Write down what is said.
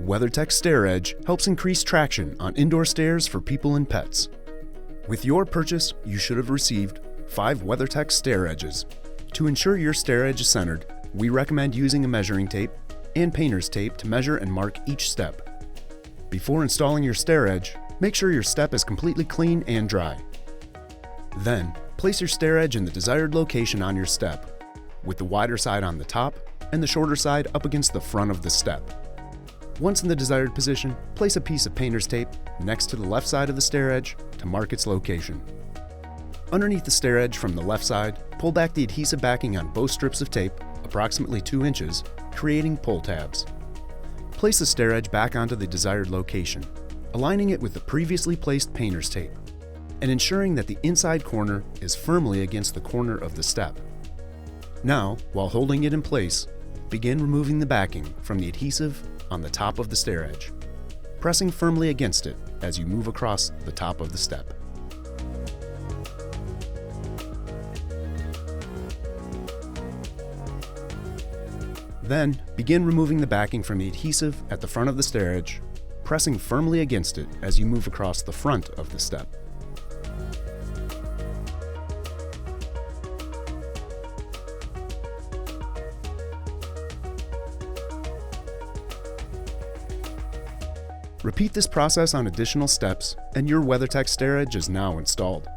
WeatherTech StairEdge helps increase traction on indoor stairs for people and pets. With your purchase, you should have received 5 WeatherTech StairEdges. To ensure your stair edge is centered, we recommend using a measuring tape and painter's tape to measure and mark each step. Before installing your stair edge, make sure your step is completely clean and dry. Then, place your stair edge in the desired location on your step, with the wider side on the top and the shorter side up against the front of the step. Once in the desired position, place a piece of painter's tape next to the left side of the stair edge to mark its location. Underneath the stair edge from the left side, pull back the adhesive backing on both strips of tape, approximately 2 inches, creating pull tabs. Place the stair edge back onto the desired location, aligning it with the previously placed painter's tape, and ensuring that the inside corner is firmly against the corner of the step. Now, while holding it in place, begin removing the backing from the adhesive on the top of the stair edge, pressing firmly against it as you move across the top of the step. Then, begin removing the backing from the adhesive at the front of the stair edge, pressing firmly against it as you move across the front of the step. Repeat this process on additional steps, and your WeatherTech StairEdge is now installed.